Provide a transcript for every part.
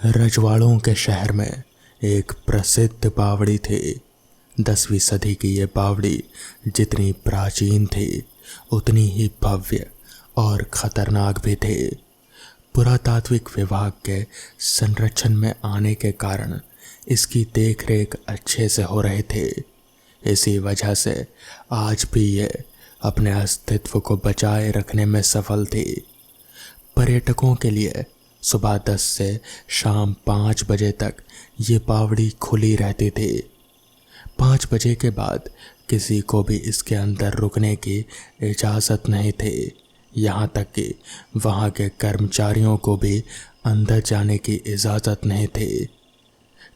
रजवाड़ों के शहर में एक प्रसिद्ध बावड़ी थी। 10वीं सदी की ये बावड़ी जितनी प्राचीन थी उतनी ही भव्य और खतरनाक भी थी। पुरातात्विक विभाग के संरक्षण में आने के कारण इसकी देखरेख अच्छे से हो रही थी। इसी वजह से आज भी ये अपने अस्तित्व को बचाए रखने में सफल थी। पर्यटकों के लिए सुबह 10 से शाम 5 बजे तक ये बावड़ी खुली रहती थी। 5 बजे के बाद किसी को भी इसके अंदर रुकने की इजाज़त नहीं थी। यहाँ तक कि वहाँ के कर्मचारियों को भी अंदर जाने की इजाज़त नहीं थी।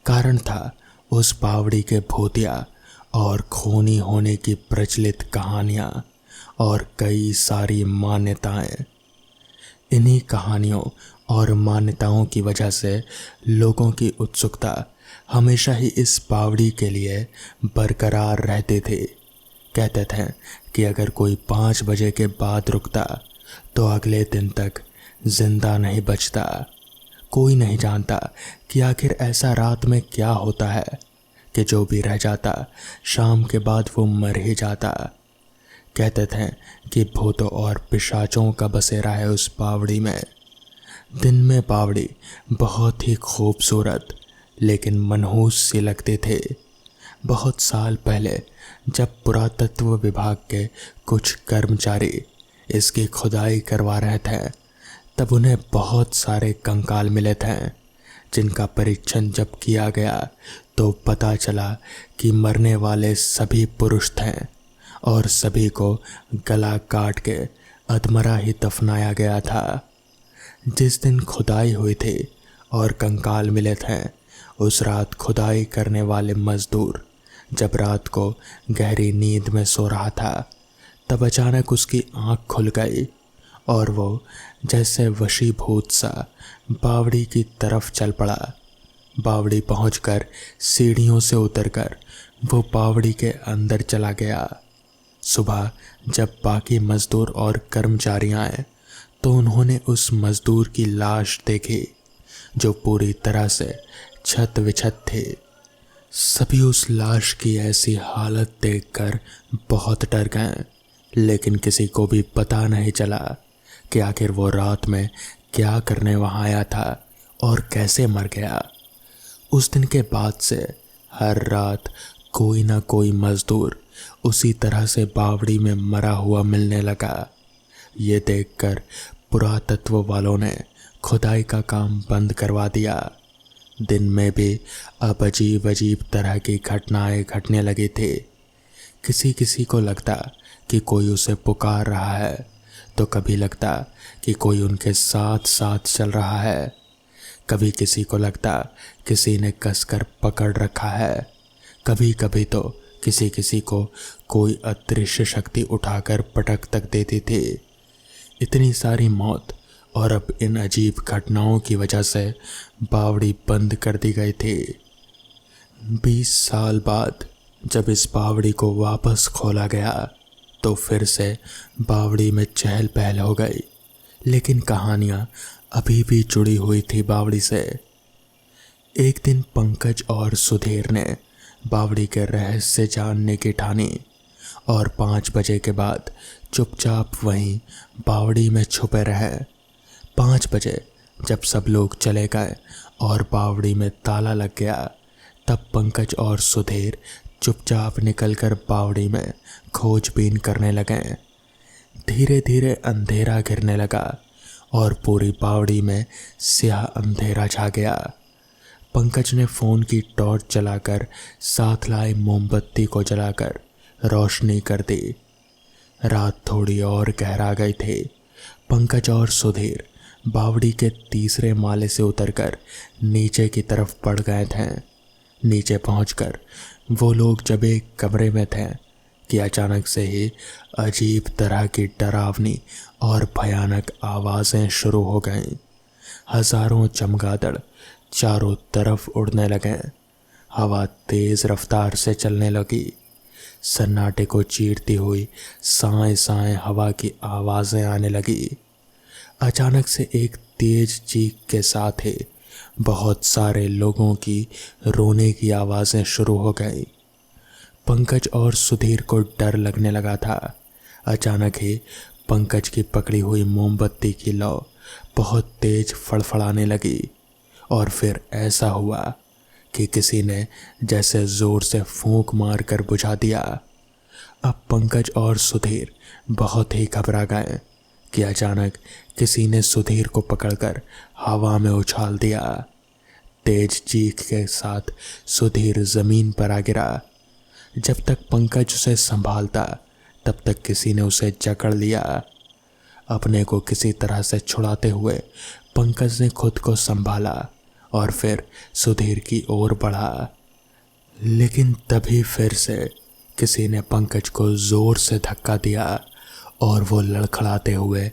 कारण था उस बावड़ी के भूतिया और खूनी होने की प्रचलित कहानियाँ और कई सारी मान्यताएं। इन्हीं कहानियों और मान्यताओं की वजह से लोगों की उत्सुकता हमेशा ही इस बावड़ी के लिए बरकरार रहती थी। कहते थे कि अगर कोई 5 बजे के बाद रुकता तो अगले दिन तक जिंदा नहीं बचता। कोई नहीं जानता कि आखिर ऐसा रात में क्या होता है कि जो भी रह जाता शाम के बाद वो मर ही जाता। कहते थे कि भूतों और पिशाचों का बसेरा है उस बावड़ी में। दिन में बावड़ी बहुत ही खूबसूरत लेकिन मनहूस सी लगती थी। बहुत साल पहले जब पुरातत्व विभाग के कुछ कर्मचारी इसकी खुदाई करवा रहे थे तब उन्हें बहुत सारे कंकाल मिले थे, जिनका परीक्षण जब किया गया तो पता चला कि मरने वाले सभी पुरुष थे और सभी को गला काट के अधमरा ही दफनाया गया था। जिस दिन खुदाई हुई थी और कंकाल मिले थे उस रात खुदाई करने वाले मजदूर जब रात को गहरी नींद में सो रहा था तब अचानक उसकी आंख खुल गई और वो जैसे वशीभूत सा बावड़ी की तरफ चल पड़ा। बावड़ी पहुंचकर सीढ़ियों से उतरकर वो बावड़ी के अंदर चला गया। सुबह जब बाकी मजदूर और कर्मचारी आए तो उन्होंने उस मजदूर की लाश देखी जो पूरी तरह से छत विछत थी। सभी उस लाश की ऐसी हालत देखकर बहुत डर गए, लेकिन किसी को भी पता नहीं चला कि आखिर वो रात में क्या करने वहाँ आया था और कैसे मर गया। उस दिन के बाद से हर रात कोई ना कोई मजदूर उसी तरह से बावड़ी में मरा हुआ मिलने लगा। ये देखकर पुरातत्व वालों ने खुदाई का काम बंद करवा दिया। दिन में भी अब अजीब अजीब तरह की घटनाएं घटने लगी थी। किसी किसी को लगता कि कोई उसे पुकार रहा है तो कभी लगता कि कोई उनके साथ साथ चल रहा है। कभी किसी को लगता किसी ने कसकर पकड़ रखा है। कभी कभी तो किसी किसी को कोई अदृश्य शक्ति उठाकर पटक तक देती थी। इतनी सारी मौत और अब इन अजीब घटनाओं की वजह से बावड़ी बंद कर दी गई थी। 20 साल बाद जब इस बावड़ी को वापस खोला गया तो फिर से बावड़ी में चहल पहल हो गई, लेकिन कहानियाँ अभी भी जुड़ी हुई थी बावड़ी से। एक दिन पंकज और सुधीर ने बावड़ी के रहस्य जानने की ठानी और 5 बजे के बाद चुपचाप वहीं बावड़ी में छुपे रहे। 5 बजे जब सब लोग चले गए और बावड़ी में ताला लग गया तब पंकज और सुधीर चुपचाप निकलकर बावड़ी में खोजबीन करने लगे। धीरे धीरे अंधेरा गिरने लगा और पूरी बावड़ी में स्याह अंधेरा छा गया। पंकज ने फ़ोन की टॉर्च जलाकर साथ लाई मोमबत्ती को जलाकर रोशनी कर दी। रात थोड़ी और गहरा गई थी। पंकज और सुधीर बावड़ी के तीसरे माले से उतरकर नीचे की तरफ बढ़ गए थे। नीचे पहुंचकर वो लोग जब एक कमरे में थे कि अचानक से ही अजीब तरह की डरावनी और भयानक आवाज़ें शुरू हो गईं। हजारों चमगादड़ चारों तरफ उड़ने लगे। हवा तेज़ रफ्तार से चलने लगी। सन्नाटे को चीरती हुई साए साए हवा की आवाज़ें आने लगी। अचानक से एक तेज चीख के साथ ही बहुत सारे लोगों की रोने की आवाज़ें शुरू हो गई। पंकज और सुधीर को डर लगने लगा था। अचानक ही पंकज की पकड़ी हुई मोमबत्ती की लौ बहुत तेज फड़फड़ाने लगी और फिर ऐसा हुआ कि किसी ने जैसे जोर से फूंक मार कर बुझा दिया। अब पंकज और सुधीर बहुत ही घबरा गए कि अचानक किसी ने सुधीर को पकड़कर हवा में उछाल दिया। तेज चीख के साथ सुधीर जमीन पर आ गिरा। जब तक पंकज उसे संभालता तब तक किसी ने उसे जकड़ लिया। अपने को किसी तरह से छुड़ाते हुए पंकज ने खुद को संभाला और फिर सुधीर की ओर बढ़ा। लेकिन तभी फिर से किसी ने पंकज को जोर से धक्का दिया और वो लड़खड़ाते हुए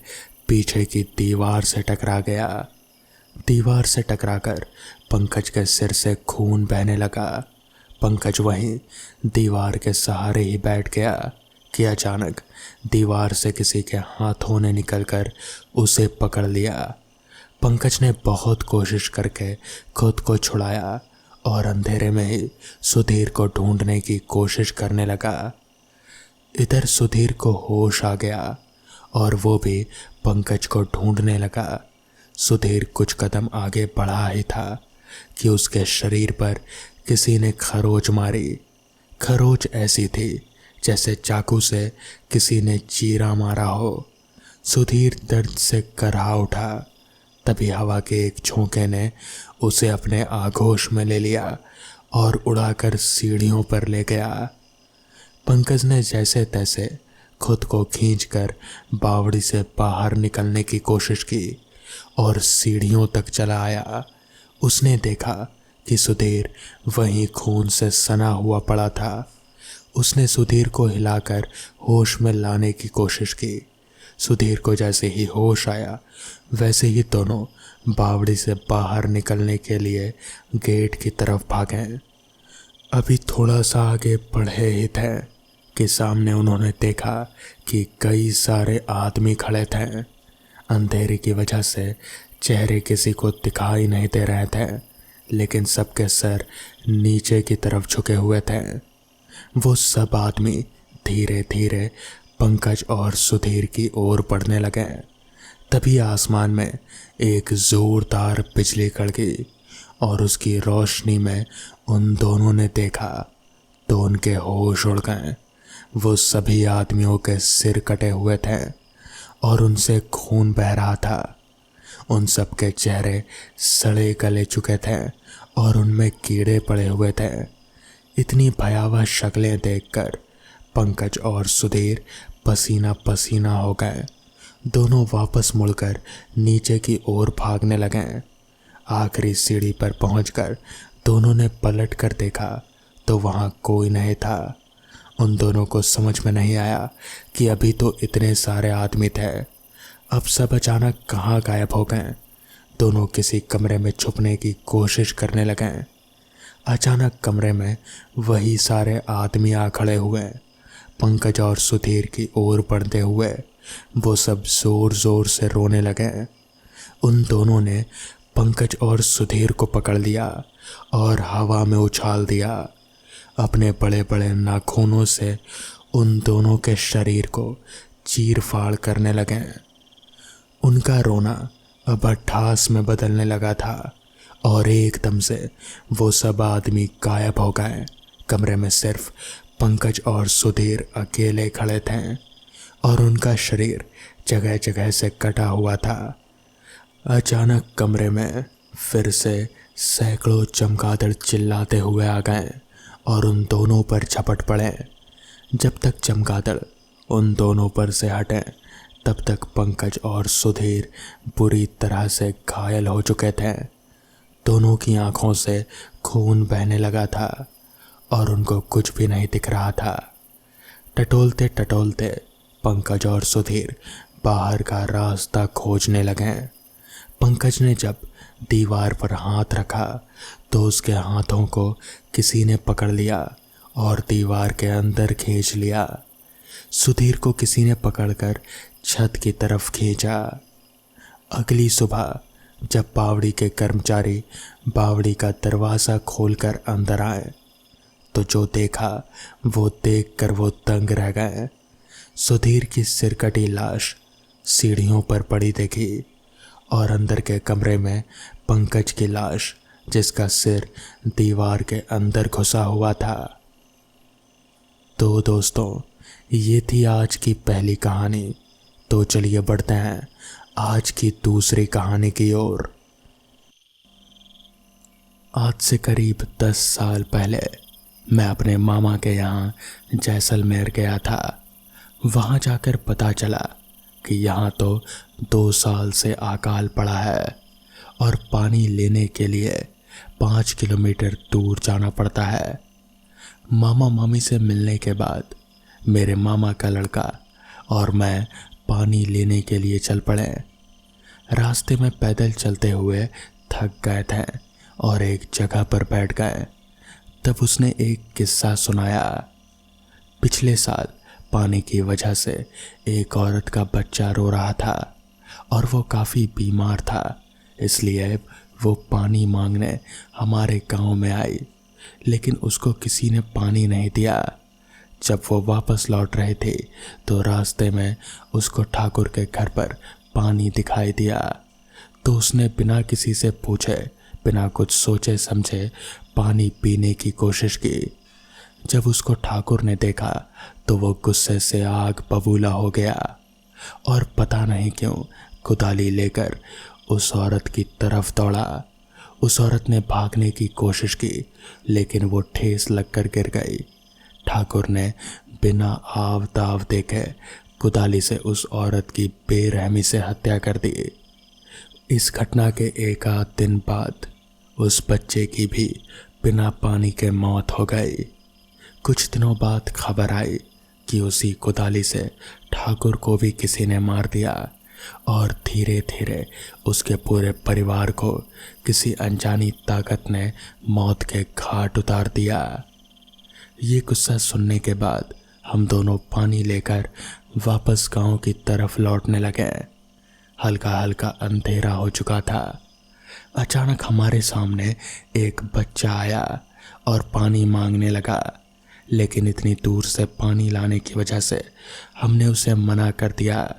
पीछे की दीवार से टकरा गया। दीवार से टकराकर पंकज के सिर से खून बहने लगा। पंकज वहीं दीवार के सहारे ही बैठ गया कि अचानक दीवार से किसी के हाथों ने निकलकर उसे पकड़ लिया। पंकज ने बहुत कोशिश करके खुद को छुड़ाया और अंधेरे में ही सुधीर को ढूंढने की कोशिश करने लगा। इधर सुधीर को होश आ गया और वो भी पंकज को ढूंढने लगा। सुधीर कुछ कदम आगे बढ़ा ही था कि उसके शरीर पर किसी ने खरोच मारी। खरोच ऐसी थी जैसे चाकू से किसी ने चीरा मारा हो। सुधीर दर्द से कराह उठा। तभी हवा के एक झोंके ने उसे अपने आगोश में ले लिया और उड़ाकर सीढ़ियों पर ले गया। पंकज ने जैसे तैसे खुद को खींचकर बावड़ी से बाहर निकलने की कोशिश की और सीढ़ियों तक चला आया। उसने देखा कि सुधीर वहीं खून से सना हुआ पड़ा था। उसने सुधीर को हिलाकर होश में लाने की कोशिश की। सुधीर को जैसे ही होश आया वैसे ही दोनों बावड़ी से बाहर निकलने के लिए गेट की तरफ भागे। अभी थोड़ा सा आगे बढ़े ही थे कि सामने उन्होंने देखा कि कई सारे आदमी खड़े थे। अंधेरे की वजह से चेहरे किसी को दिखाई नहीं दे रहे थे, लेकिन सबके सर नीचे की तरफ झुके हुए थे। वो सब आदमी धीरे धीरे पंकज और सुधीर की ओर बढ़ने लगे। तभी आसमान में एक जोरदार बिजली कड़की और उसकी रोशनी में उन दोनों ने देखा तो उनके होश उड़ गए। वो सभी आदमियों के सिर कटे हुए थे और उनसे खून बह रहा था। उन सब के चेहरे सड़े गले चुके थे और उनमें कीड़े पड़े हुए थे। इतनी भयावह शक्लें देखकर पंकज और सुधीर पसीना पसीना हो गए। दोनों वापस मुड़कर नीचे की ओर भागने लगे। आखिरी सीढ़ी पर पहुंचकर दोनों ने पलट कर देखा तो वहां कोई नहीं था। उन दोनों को समझ में नहीं आया कि अभी तो इतने सारे आदमी थे, अब सब अचानक कहाँ गायब हो गए। दोनों किसी कमरे में छुपने की कोशिश करने लगे। अचानक कमरे में वही सारे आदमी आ खड़े हुए। पंकज और सुधीर की ओर बढ़ते हुए वो सब जोर जोर से रोने लगे। उन दोनों ने पंकज और सुधीर को पकड़ लिया और हवा में उछाल दिया। अपने बड़े बड़े नाखूनों से उन दोनों के शरीर को चीर फाड़ करने लगे। उनका रोना अब अट्ठास में बदलने लगा था और एकदम से वो सब आदमी गायब हो गए। कमरे में सिर्फ पंकज और सुधीर अकेले खड़े थे और उनका शरीर जगह जगह से कटा हुआ था। अचानक कमरे में फिर से सैकड़ों चमगादड़ चिल्लाते हुए आ गए और उन दोनों पर झपट पड़े। जब तक चमगादड़ उन दोनों पर से हटे तब तक पंकज और सुधीर बुरी तरह से घायल हो चुके थे। दोनों की आंखों से खून बहने लगा था और उनको कुछ भी नहीं दिख रहा था। टटोलते टटोलते पंकज और सुधीर बाहर का रास्ता खोजने लगे। पंकज ने जब दीवार पर हाथ रखा तो उसके हाथों को किसी ने पकड़ लिया और दीवार के अंदर खींच लिया। सुधीर को किसी ने पकड़कर छत की तरफ खींचा। अगली सुबह जब बावड़ी के कर्मचारी बावड़ी का दरवाज़ा खोलकर अंदर आए तो जो देखा वो देखकर वो दंग रह गए। सुधीर की सिरकटी लाश सीढ़ियों पर पड़ी देखी और अंदर के कमरे में पंकज की लाश जिसका सिर दीवार के अंदर घुसा हुआ था। तो दोस्तों, ये थी आज की पहली कहानी। तो चलिए बढ़ते हैं आज की दूसरी कहानी की ओर। आज से करीब 10 साल पहले मैं अपने मामा के यहाँ जैसलमेर गया था। वहाँ जाकर पता चला कि यहाँ तो 2 साल से अकाल पड़ा है और पानी लेने के लिए 5 किलोमीटर दूर जाना पड़ता है। मामा मामी से मिलने के बाद मेरे मामा का लड़का और मैं पानी लेने के लिए चल पड़े। रास्ते में पैदल चलते हुए थक गए थे और एक जगह पर बैठ गए। तब उसने एक किस्सा सुनाया। पिछले साल पानी की वजह से एक औरत का बच्चा रो रहा था और वो काफ़ी बीमार था, इसलिए वो पानी मांगने हमारे गांव में आई, लेकिन उसको किसी ने पानी नहीं दिया। जब वो वापस लौट रहे थे तो रास्ते में उसको ठाकुर के घर पर पानी दिखाई दिया। तो उसने बिना किसी से पूछे, बिना कुछ सोचे समझे पानी पीने की कोशिश की। जब उसको ठाकुर ने देखा तो वो गुस्से से आग बबूला हो गया और पता नहीं क्यों कुदाली लेकर उस औरत की तरफ दौड़ा। उस औरत ने भागने की कोशिश की, लेकिन वो ठेस लगकर गिर गई। ठाकुर ने बिना आव दाव देखे कुदाली से उस औरत की बेरहमी से हत्या कर दी। इस घटना के एक आध दिन बाद उस बच्चे की भी बिना पानी के मौत हो गई। कुछ दिनों बाद खबर आई कि उसी कुदाली से ठाकुर को भी किसी ने मार दिया और धीरे धीरे उसके पूरे परिवार को किसी अनजानी ताकत ने मौत के घाट उतार दिया। ये किस्सा सुनने के बाद हम दोनों पानी लेकर वापस गांव की तरफ लौटने लगे। हल्का हल्का अंधेरा हो चुका था। अचानक हमारे सामने एक बच्चा आया और पानी मांगने लगा, लेकिन इतनी दूर से पानी लाने की वजह से हमने उसे मना कर दिया।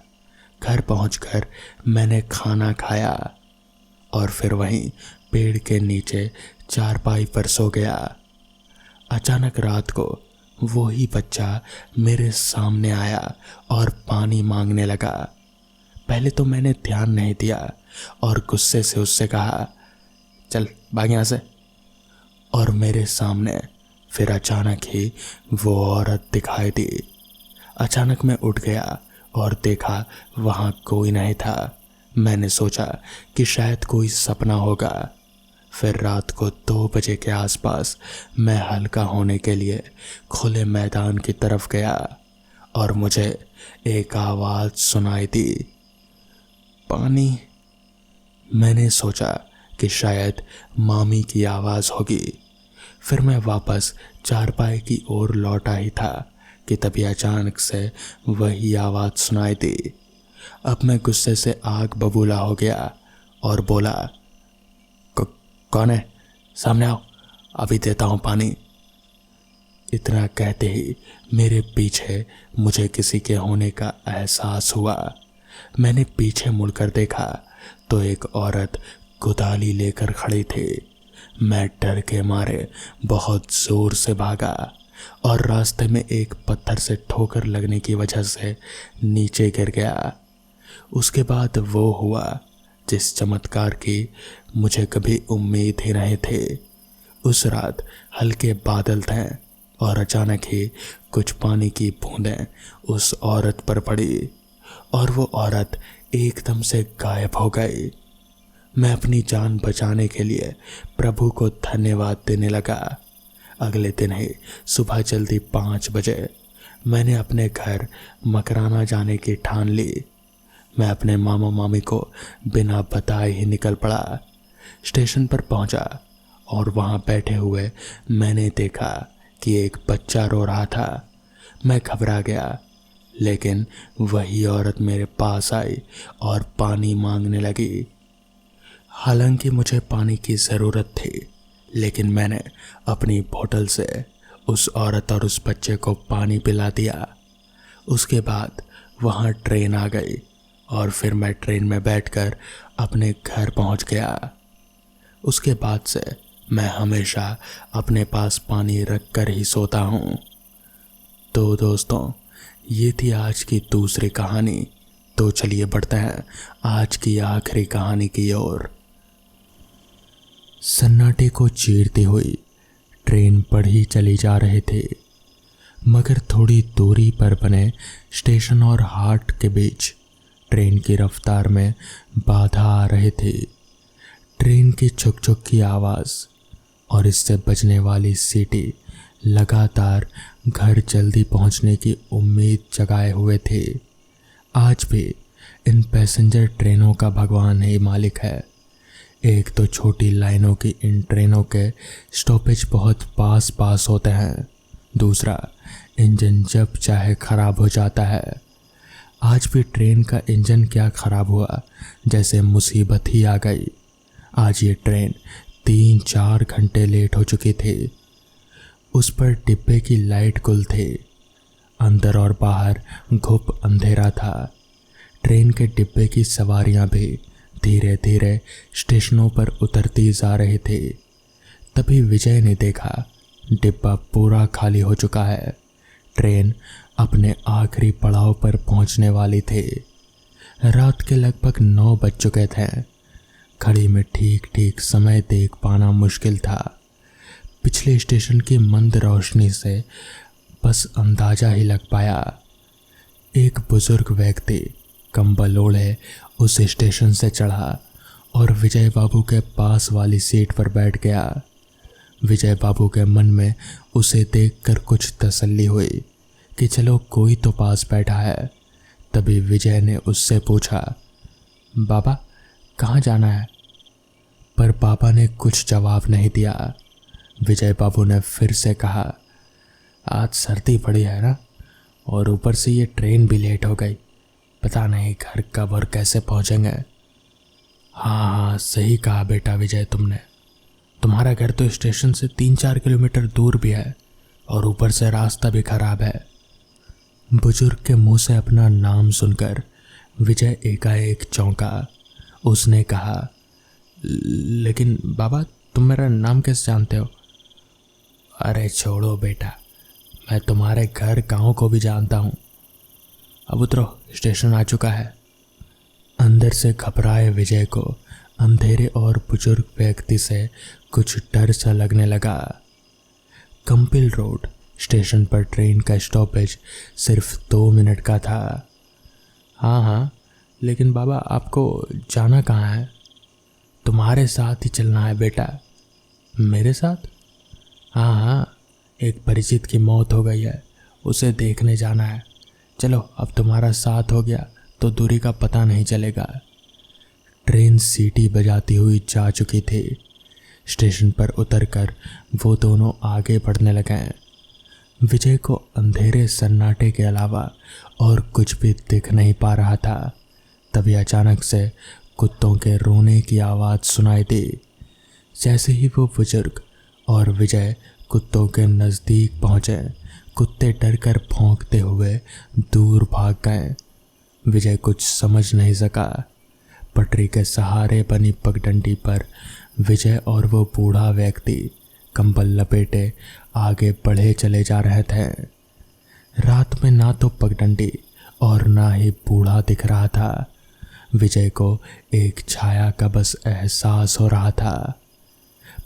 घर पहुंचकर मैंने खाना खाया और फिर वहीं पेड़ के नीचे चारपाई पर सो गया। अचानक रात को वो ही बच्चा मेरे सामने आया और पानी मांगने लगा। पहले तो मैंने ध्यान नहीं दिया और गुस्से से उससे कहा, चल भाग यहाँ से। और मेरे सामने फिर अचानक ही वो औरत दिखाई दी। अचानक मैं उठ गया और देखा वहाँ कोई नहीं था। मैंने सोचा कि शायद कोई सपना होगा। फिर रात को 2 बजे के आसपास मैं हल्का होने के लिए खुले मैदान की तरफ गया और मुझे एक आवाज़ सुनाई दी, पानी। मैंने सोचा कि शायद मामी की आवाज़ होगी। फिर मैं वापस चारपाई की ओर लौटा ही था कि तभी अचानक से वही आवाज़ सुनाई दी। अब मैं गुस्से से आग बबूला हो गया और बोला, कौन है? सामने आओ, अभी देता हूँ पानी। इतना कहते ही मेरे पीछे मुझे किसी के होने का एहसास हुआ। मैंने पीछे मुड़कर देखा तो एक औरत कुदाली लेकर खड़ी थी। मैं डर के मारे बहुत जोर से भागा और रास्ते में एक पत्थर से ठोकर लगने की वजह से नीचे गिर गया। उसके बाद वो हुआ जिस चमत्कार की मुझे कभी उम्मीद ही नहीं थी। उस रात हल्के बादल थे और अचानक ही कुछ पानी की बूंदें उस औरत पर पड़ी और वो औरत एकदम से गायब हो गई। मैं अपनी जान बचाने के लिए प्रभु को धन्यवाद देने लगा। अगले दिन ही सुबह जल्दी 5 बजे मैंने अपने घर मकराना जाने की ठान ली। मैं अपने मामा मामी को बिना बताए ही निकल पड़ा। स्टेशन पर पहुंचा और वहां बैठे हुए मैंने देखा कि एक बच्चा रो रहा था। मैं घबरा गया, लेकिन वही औरत मेरे पास आई और पानी मांगने लगी। हालांकि मुझे पानी की ज़रूरत थी, लेकिन मैंने अपनी बोतल से उस औरत और उस बच्चे को पानी पिला दिया। उसके बाद वहाँ ट्रेन आ गई और फिर मैं ट्रेन में बैठकर अपने घर पहुँच गया। उसके बाद से मैं हमेशा अपने पास पानी रख कर ही सोता हूँ। तो दोस्तों, ये थी आज की दूसरी कहानी। तो चलिए बढ़ते हैं आज की आखिरी कहानी की ओर। सन्नाटे को चीरती हुई ट्रेन पर ही चली जा रहे थे, मगर थोड़ी दूरी पर बने स्टेशन और हाट के बीच ट्रेन की रफ्तार में बाधा आ रहे थे। ट्रेन की छुक छुक की आवाज़ और इससे बजने वाली सीटी लगातार घर जल्दी पहुंचने की उम्मीद जगाए हुए थे। आज भी इन पैसेंजर ट्रेनों का भगवान ही मालिक है। एक तो छोटी लाइनों की इन ट्रेनों के स्टॉपेज बहुत पास पास होते हैं, दूसरा इंजन जब चाहे ख़राब हो जाता है। आज भी ट्रेन का इंजन क्या ख़राब हुआ, जैसे मुसीबत ही आ गई। आज ये ट्रेन 3-4 घंटे लेट हो चुकी थी। उस पर डिब्बे की लाइट गुल थी। अंदर और बाहर घुप अंधेरा था। ट्रेन के डिब्बे की सवारियां भी धीरे धीरे स्टेशनों पर उतरती जा रही थी। तभी विजय ने देखा डिब्बा पूरा खाली हो चुका है। ट्रेन अपने आखिरी पड़ाव पर पहुंचने वाली थी। रात के लगभग 9 बज चुके थे। घड़ी में ठीक ठीक समय देख पाना मुश्किल था। पिछले स्टेशन की मंद रोशनी से बस अंदाजा ही लग पाया। एक बुजुर्ग व्यक्ति कंबल ओढ़े उस स्टेशन से चढ़ा और विजय बाबू के पास वाली सीट पर बैठ गया। विजय बाबू के मन में उसे देखकर कुछ तसल्ली हुई कि चलो कोई तो पास बैठा है। तभी विजय ने उससे पूछा, बाबा कहाँ जाना है? पर बाबा ने कुछ जवाब नहीं दिया। विजय बाबू ने फिर से कहा, आज सर्दी पड़ी है ना, और ऊपर से ये ट्रेन भी लेट हो गई। पता नहीं घर कब और कैसे पहुँचेंगे। हाँ, सही कहा बेटा विजय तुमने। तुम्हारा घर तो स्टेशन से 3-4 किलोमीटर दूर भी है और ऊपर से रास्ता भी खराब है। बुजुर्ग के मुंह से अपना नाम सुनकर विजय एकाएक चौंका। उसने कहा, लेकिन बाबा तुम मेरा नाम कैसे जानते हो? अरे छोड़ो बेटा, मैं तुम्हारे घर गांव को भी जानता हूँ। अब उतरो, स्टेशन आ चुका है। अंदर से घबराए विजय को अंधेरे और बुजुर्ग व्यक्ति से कुछ डर सा लगने लगा। कंपिल रोड स्टेशन पर ट्रेन का स्टॉपेज सिर्फ 2 मिनट का था। हाँ, लेकिन बाबा आपको जाना कहाँ है? तुम्हारे साथ ही चलना है बेटा। मेरे साथ? हाँ, एक परिचित की मौत हो गई है, उसे देखने जाना है। चलो, अब तुम्हारा साथ हो गया तो दूरी का पता नहीं चलेगा। ट्रेन सीटी बजाती हुई जा चुकी थी। स्टेशन पर उतरकर वो दोनों आगे बढ़ने लगे। विजय को अंधेरे सन्नाटे के अलावा और कुछ भी दिख नहीं पा रहा था। तभी अचानक से कुत्तों के रोने की आवाज़ सुनाई दी। जैसे ही वो बुजुर्ग और विजय कुत्तों के नज़दीक पहुँचे, कुत्ते डरकर भौंकते हुए दूर भाग गए। विजय कुछ समझ नहीं सका। पटरी के सहारे बनी पगडंडी पर विजय और वो बूढ़ा व्यक्ति कंबल लपेटे आगे बढ़े चले जा रहे थे। रात में ना तो पगडंडी और ना ही बूढ़ा दिख रहा था। विजय को एक छाया का बस एहसास हो रहा था।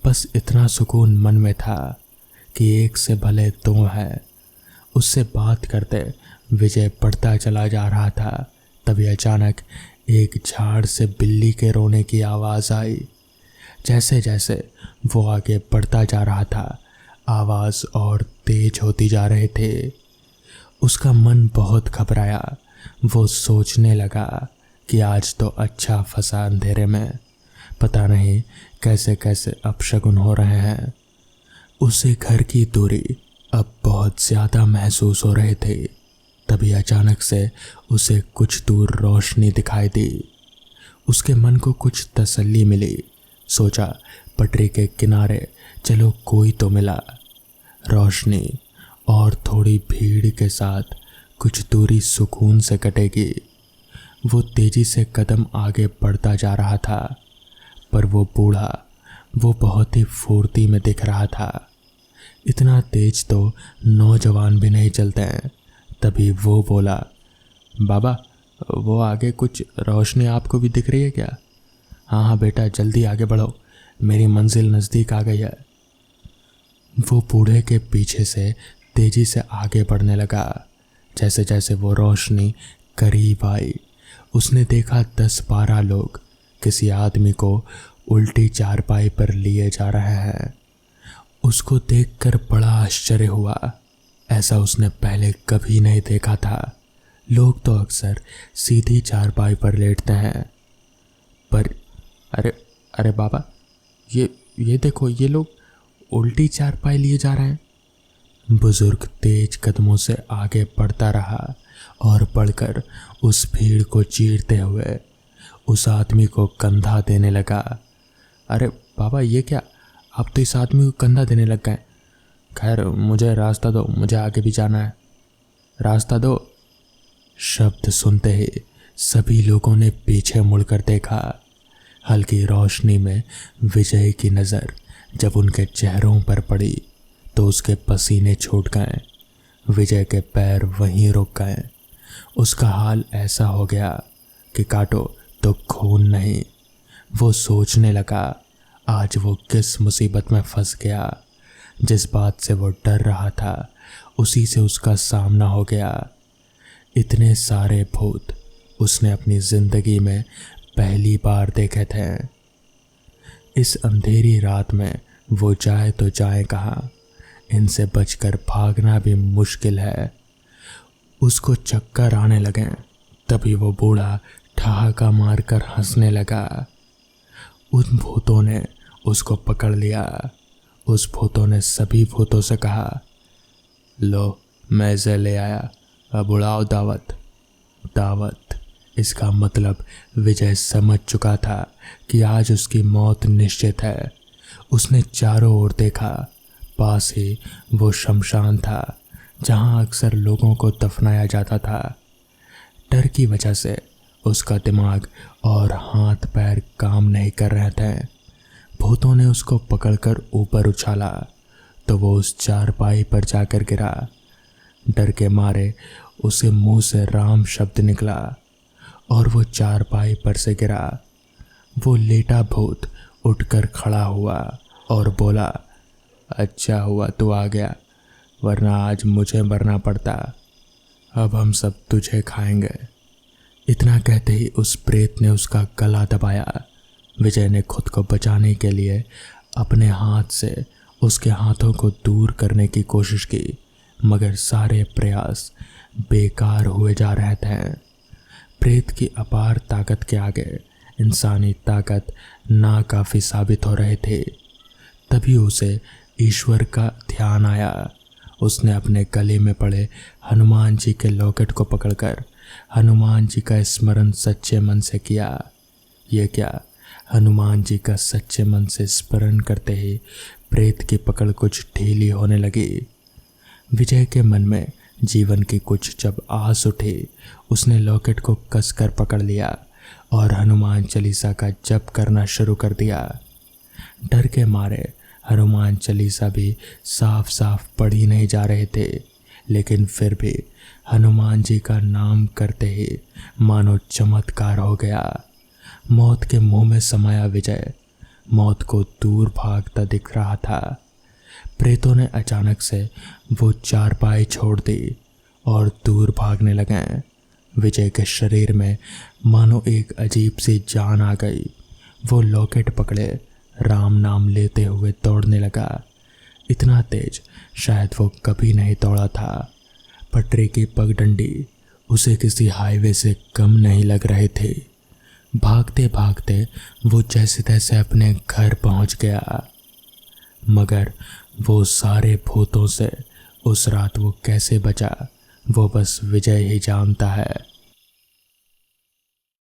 बस इतना सुकून मन में था कि एक से भले 2 है। उससे बात करते विजय बढ़ता चला जा रहा था। तभी अचानक एक झाड़ से बिल्ली के रोने की आवाज़ आई। जैसे जैसे वो आगे बढ़ता जा रहा था, आवाज़ और तेज होती जा रहे थे। उसका मन बहुत घबराया। वो सोचने लगा कि आज तो अच्छा फंसा अंधेरे में। पता नहीं कैसे कैसे अपशगुन हो रहे हैं। उसे घर की दूरी अब बहुत ज़्यादा महसूस हो रहे थे। तभी अचानक से उसे कुछ दूर रोशनी दिखाई दी। उसके मन को कुछ तसल्ली मिली। सोचा पटरी के किनारे चलो कोई तो मिला। रोशनी और थोड़ी भीड़ के साथ कुछ दूरी सुकून से कटेगी। वो तेजी से कदम आगे बढ़ता जा रहा था, पर वो बूढ़ा वो बहुत ही फुर्ती में दिख रहा था। इतना तेज तो नौजवान भी नहीं चलते हैं। तभी वो बोला, बाबा वो आगे कुछ रोशनी आपको भी दिख रही है क्या? हाँ हाँ बेटा, जल्दी आगे बढ़ो, मेरी मंजिल नज़दीक आ गई है। वो बूढ़े के पीछे से तेजी से आगे बढ़ने लगा। जैसे जैसे वो रोशनी करीब आई, उसने देखा 10-12 लोग किसी आदमी को उल्टी चारपाई पर लिए जा रहे हैं। उसको देखकर बड़ा आश्चर्य हुआ। ऐसा उसने पहले कभी नहीं देखा था। लोग तो अक्सर सीधी चारपाई पर लेटते हैं, पर अरे अरे बाबा, ये देखो, ये लोग उल्टी चारपाई लिए जा रहे हैं। बुजुर्ग तेज कदमों से आगे बढ़ता रहा और बढ़कर उस भीड़ को चीरते हुए उस आदमी को कंधा देने लगा। अरे बाबा, ये क्या, आप तो इस आदमी को कंधा देने लग गए। खैर, मुझे रास्ता दो, मुझे आगे भी जाना है, रास्ता दो। शब्द सुनते ही सभी लोगों ने पीछे मुड़कर देखा। हल्की रोशनी में विजय की नज़र जब उनके चेहरों पर पड़ी तो उसके पसीने छूट गए। विजय के पैर वहीं रुक गए। उसका हाल ऐसा हो गया कि काटो तो खून नहीं। वो सोचने लगा, आज वो किस मुसीबत में फंस गया। जिस बात से वो डर रहा था उसी से उसका सामना हो गया। इतने सारे भूत उसने अपनी ज़िंदगी में पहली बार देखे थे। इस अंधेरी रात में वो जाए तो जाए कहाँ? इनसे बचकर भागना भी मुश्किल है। उसको चक्कर आने लगे। तभी वो बूढ़ा ठहाका मारकर हंसने लगा। उन भूतों ने उसको पकड़ लिया। उस भूतों ने सभी भूतों से कहा, लो मैं इसे ले आया, अब उड़ाओ दावत। दावत, इसका मतलब विजय समझ चुका था कि आज उसकी मौत निश्चित है। उसने चारों ओर देखा। पास ही वो शमशान था जहां अक्सर लोगों को दफनाया जाता था। डर की वजह से उसका दिमाग और हाथ पैर काम नहीं कर रहे थे। भूतों ने उसको पकड़कर ऊपर उछाला तो वो उस चारपाई पर जाकर गिरा। डर के मारे उसे मुंह से राम शब्द निकला और वो चारपाई पर से गिरा। वो लेटा भूत उठकर खड़ा हुआ और बोला, अच्छा हुआ तू आ गया, वरना आज मुझे मरना पड़ता। अब हम सब तुझे खाएंगे। इतना कहते ही उस प्रेत ने उसका गला दबाया। विजय ने खुद को बचाने के लिए अपने हाथ से उसके हाथों को दूर करने की कोशिश की, मगर सारे प्रयास बेकार हुए जा रहे थे। प्रेत की अपार ताकत के आगे इंसानी ताकत नाकाफी साबित हो रहे थे। तभी उसे ईश्वर का ध्यान आया। उसने अपने गले में पड़े हनुमान जी के लॉकेट को पकड़कर हनुमान जी का स्मरण सच्चे मन से किया। ये क्या, हनुमान जी का सच्चे मन से स्मरण करते ही प्रेत की पकड़ कुछ ढीली होने लगी। विजय के मन में जीवन की कुछ जब आस उठी, उसने लॉकेट को कसकर पकड़ लिया और हनुमान चालीसा का जप करना शुरू कर दिया। डर के मारे हनुमान चालीसा भी साफ साफ पढ़ ही नहीं जा रहे थे, लेकिन फिर भी हनुमान जी का नाम करते ही मानो चमत्कार हो गया। मौत के मुंह में समाया विजय मौत को दूर भागता दिख रहा था। प्रेतों ने अचानक से वो चारपाई छोड़ दी और दूर भागने लगे। विजय के शरीर में मानो एक अजीब सी जान आ गई। वो लॉकेट पकड़े राम नाम लेते हुए दौड़ने लगा। इतना तेज शायद वो कभी नहीं दौड़ा था। पटरी की पगडंडी उसे किसी हाईवे से कम नहीं लग रहे थे। भागते भागते वो जैसे तैसे अपने घर पहुंच गया, मगर वो सारे भूतों से उस रात वो कैसे बचा वो बस विजय ही जानता है।